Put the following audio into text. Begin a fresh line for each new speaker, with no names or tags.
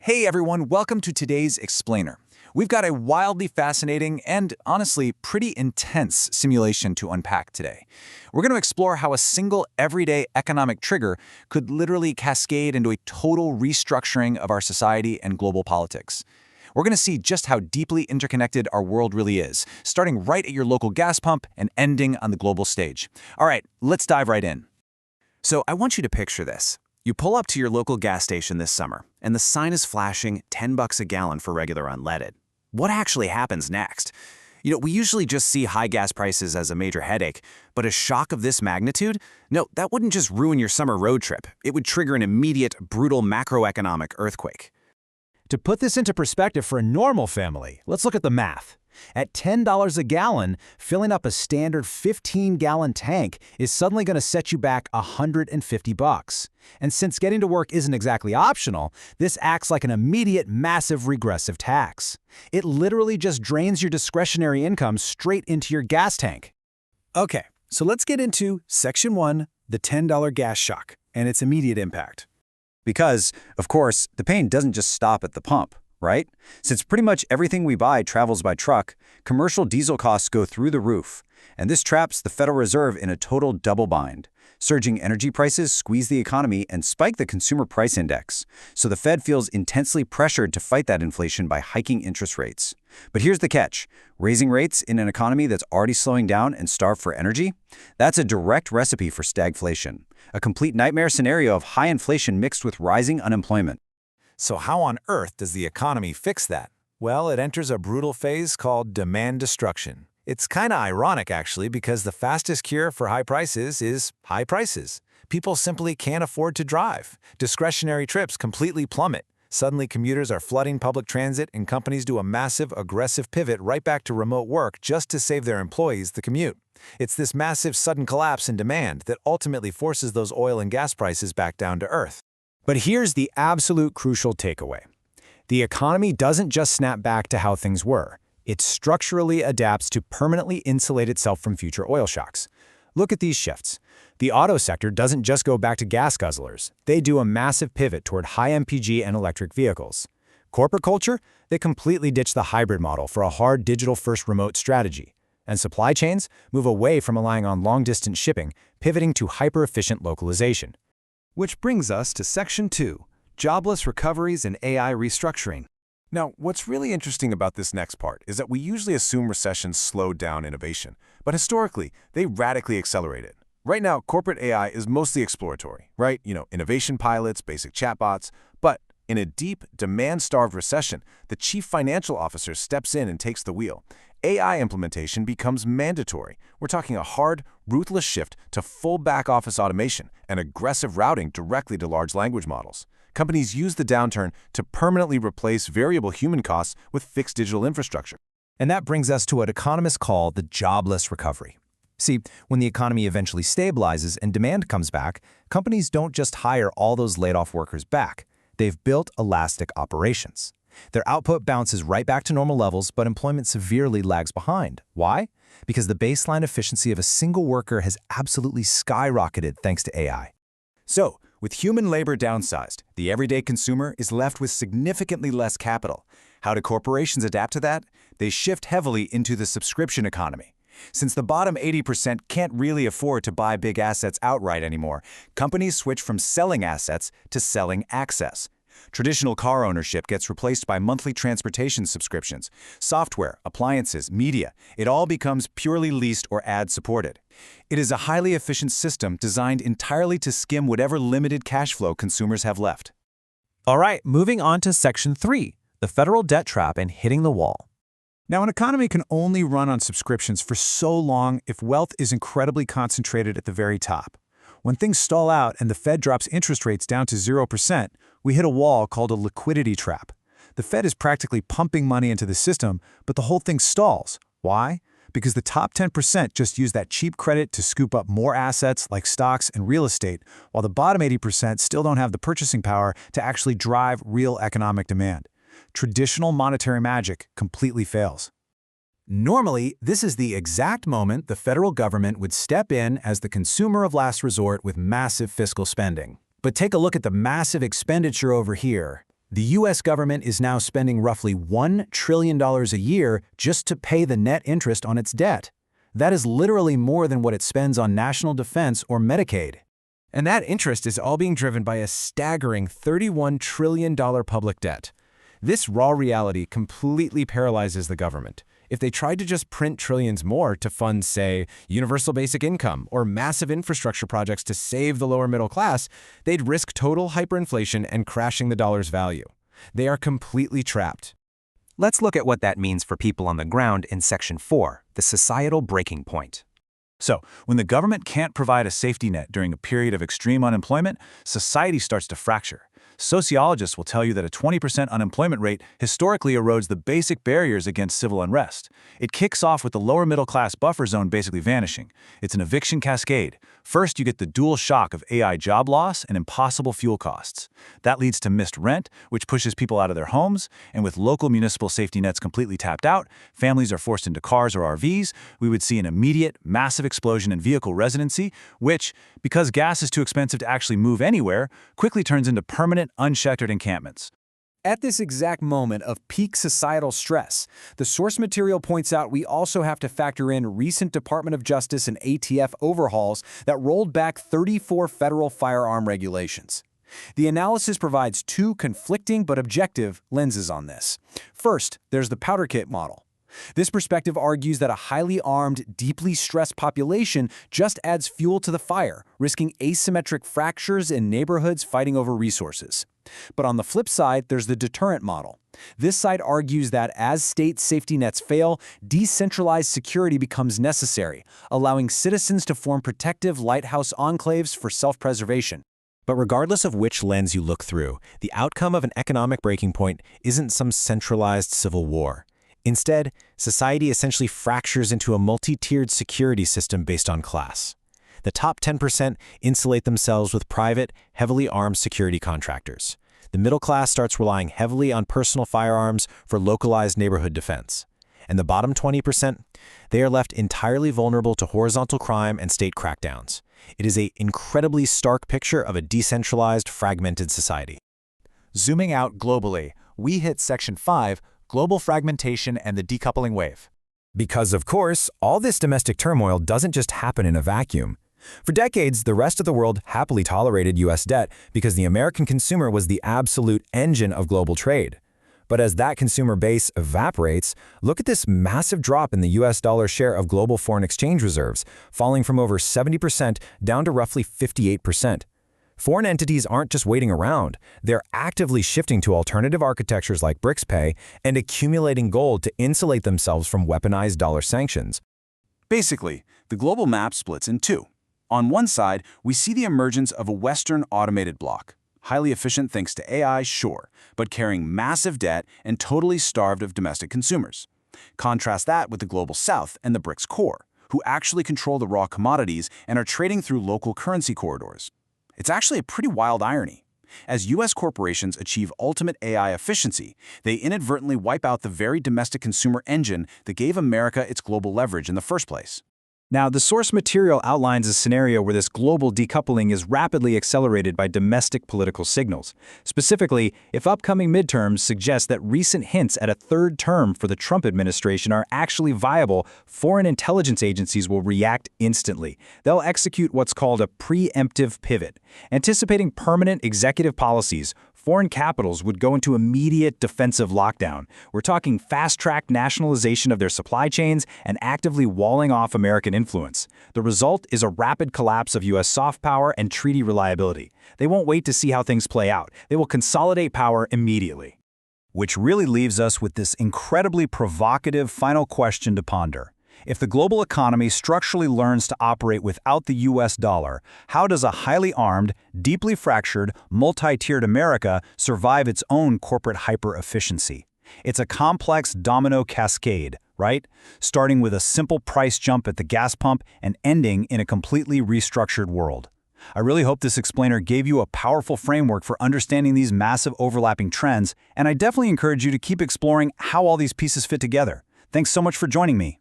Hey everyone, welcome to today's Explainer. We've got a wildly fascinating and, honestly, pretty intense simulation to unpack today. We're going to explore how a single everyday economic trigger could literally cascade into a total restructuring of our society and global politics. We're going to see just how deeply interconnected our world really is, starting right at your local gas pump and ending on the global stage. All right, let's dive right in.
So I want you to picture this. You pull up to your local gas station this summer, and the sign is flashing $10 a gallon for regular unleaded. What actually happens next? We usually just see high gas prices as a major headache, but a shock of this magnitude? No, that wouldn't just ruin your summer road trip. It would trigger an immediate, brutal macroeconomic earthquake.
To put this into perspective for a normal family, let's look at the math. At $10 a gallon, filling up a standard 15-gallon tank is suddenly going to set you back $150. And since getting to work isn't exactly optional, this acts like an immediate, massive regressive tax. It literally just drains your discretionary income straight into your gas tank.
Okay, so let's get into Section 1, the $10 gas shock, and its immediate impact.
Because, of course, the pain doesn't just stop at the pump, right? Since pretty much everything we buy travels by truck, commercial diesel costs go through the roof. And this traps the Federal Reserve in a total double bind. Surging energy prices squeeze the economy and spike the consumer price index. So the Fed feels intensely pressured to fight that inflation by hiking interest rates. But here's the catch. Raising rates in an economy that's already slowing down and starved for energy? That's a direct recipe for stagflation. A complete nightmare scenario of high inflation mixed with rising unemployment.
So how on earth does the economy fix that? Well, it enters a brutal phase called demand destruction. It's kind of ironic, actually, because the fastest cure for high prices is high prices. People simply can't afford to drive. Discretionary trips completely plummet. Suddenly, commuters are flooding public transit, and companies do a massive, aggressive pivot right back to remote work just to save their employees the commute. It's this massive, sudden collapse in demand that ultimately forces those oil and gas prices back down to earth.
But here's the absolute crucial takeaway. The economy doesn't just snap back to how things were. It structurally adapts to permanently insulate itself from future oil shocks. Look at these shifts. The auto sector doesn't just go back to gas guzzlers. They do a massive pivot toward high MPG and electric vehicles. Corporate culture? They completely ditch the hybrid model for a hard digital-first remote strategy. And supply chains move away from relying on long-distance shipping, pivoting to hyper-efficient localization.
Which brings us to Section 2, Jobless Recoveries and AI Restructuring.
Now, what's really interesting about this next part is that we usually assume recessions slow down innovation, but historically, they radically accelerate it. Right now, corporate AI is mostly exploratory, right? Innovation pilots, basic chatbots, but in a deep, demand-starved recession, the chief financial officer steps in and takes the wheel. AI implementation becomes mandatory. We're talking a hard, ruthless shift to full back-office automation and aggressive routing directly to large language models. Companies use the downturn to permanently replace variable human costs with fixed digital infrastructure.
And that brings us to what economists call the jobless recovery. See, when the economy eventually stabilizes and demand comes back, companies don't just hire all those laid-off workers back. They've built elastic operations. Their output bounces right back to normal levels, but employment severely lags behind. Why? Because the baseline efficiency of a single worker has absolutely skyrocketed thanks to AI.
So, with human labor downsized, the everyday consumer is left with significantly less capital. How do corporations adapt to that? They shift heavily into the subscription economy. Since the bottom 80% can't really afford to buy big assets outright anymore, companies switch from selling assets to selling access. Traditional car ownership gets replaced by monthly transportation subscriptions. Software, appliances, media, it all becomes purely leased or ad-supported. It is a highly efficient system designed entirely to skim whatever limited cash flow consumers have left.
All right, moving on to Section 3, the federal debt trap and hitting the wall.
Now, an economy can only run on subscriptions for so long if wealth is incredibly concentrated at the very top. When things stall out and the Fed drops interest rates down to 0%, we hit a wall called a liquidity trap. The Fed is practically pumping money into the system, but the whole thing stalls. Why? Because the top 10% just use that cheap credit to scoop up more assets like stocks and real estate, while the bottom 80% still don't have the purchasing power to actually drive real economic demand. Traditional monetary magic completely fails.
Normally, this is the exact moment the federal government would step in as the consumer of last resort with massive fiscal spending. But take a look at the massive expenditure over here. The U.S. government is now spending roughly $1 trillion a year just to pay the net interest on its debt. That is literally more than what it spends on national defense or Medicaid.
And that interest is all being driven by a staggering $31 trillion public debt. This raw reality completely paralyzes the government. If they tried to just print trillions more to fund, say, universal basic income or massive infrastructure projects to save the lower middle class, they'd risk total hyperinflation and crashing the dollar's value. They are completely trapped.
Let's look at what that means for people on the ground in Section 4, the societal breaking point.
So, when the government can't provide a safety net during a period of extreme unemployment, society starts to fracture. Sociologists will tell you that a 20% unemployment rate historically erodes the basic barriers against civil unrest. It kicks off with the lower middle class buffer zone basically vanishing. It's an eviction cascade. First, you get the dual shock of AI job loss and impossible fuel costs. That leads to missed rent, which pushes people out of their homes, and with local municipal safety nets completely tapped out, families are forced into cars or RVs. We would see an immediate, massive explosion in vehicle residency, which, because gas is too expensive to actually move anywhere, quickly turns into permanent, unsheltered encampments.
At this exact moment of peak societal stress, the source material points out we also have to factor in recent Department of Justice and ATF overhauls that rolled back 34 federal firearm regulations. The analysis provides two conflicting but objective lenses on this. First, there's the powder kit model. This perspective argues that a highly armed, deeply stressed population just adds fuel to the fire, risking asymmetric fractures in neighborhoods fighting over resources. But on the flip side, there's the deterrent model. This side argues that as state safety nets fail, decentralized security becomes necessary, allowing citizens to form protective lighthouse enclaves for self-preservation.
But regardless of which lens you look through, the outcome of an economic breaking point isn't some centralized civil war. Instead, society essentially fractures into a multi-tiered security system based on class. The top 10% insulate themselves with private, heavily armed security contractors. The middle class starts relying heavily on personal firearms for localized neighborhood defense. And the bottom 20%, they are left entirely vulnerable to horizontal crime and state crackdowns. It is an incredibly stark picture of a decentralized, fragmented society. Zooming out globally, we hit Section 5, global fragmentation and the decoupling wave. Because, of course, all this domestic turmoil doesn't just happen in a vacuum. For decades, the rest of the world happily tolerated U.S. debt because the American consumer was the absolute engine of global trade. But as that consumer base evaporates, look at this massive drop in the U.S. dollar share of global foreign exchange reserves, falling from over 70% down to roughly 58%. Foreign entities aren't just waiting around. They're actively shifting to alternative architectures like BRICS Pay and accumulating gold to insulate themselves from weaponized dollar sanctions.
Basically, the global map splits in two. On one side, we see the emergence of a Western automated bloc. Highly efficient thanks to AI, sure, but carrying massive debt and totally starved of domestic consumers. Contrast that with the global South and the BRICS core, who actually control the raw commodities and are trading through local currency corridors. It's actually a pretty wild irony. As U.S. corporations achieve ultimate AI efficiency, they inadvertently wipe out the very domestic consumer engine that gave America its global leverage in the first place.
Now, the source material outlines a scenario where this global decoupling is rapidly accelerated by domestic political signals. Specifically, if upcoming midterms suggest that recent hints at a third term for the Trump administration are actually viable, foreign intelligence agencies will react instantly. They'll execute what's called a preemptive pivot. Anticipating permanent executive policies, foreign capitals would go into immediate defensive lockdown. We're talking fast-track nationalization of their supply chains and actively walling off American influence. The result is a rapid collapse of U.S. soft power and treaty reliability. They won't wait to see how things play out. They will consolidate power immediately. Which really leaves us with this incredibly provocative final question to ponder. If the global economy structurally learns to operate without the U.S. dollar, how does a highly armed, deeply fractured, multi-tiered America survive its own corporate hyper-efficiency? It's a complex domino cascade, right? Starting with a simple price jump at the gas pump and ending in a completely restructured world. I really hope this explainer gave you a powerful framework for understanding these massive overlapping trends, and I definitely encourage you to keep exploring how all these pieces fit together. Thanks so much for joining me.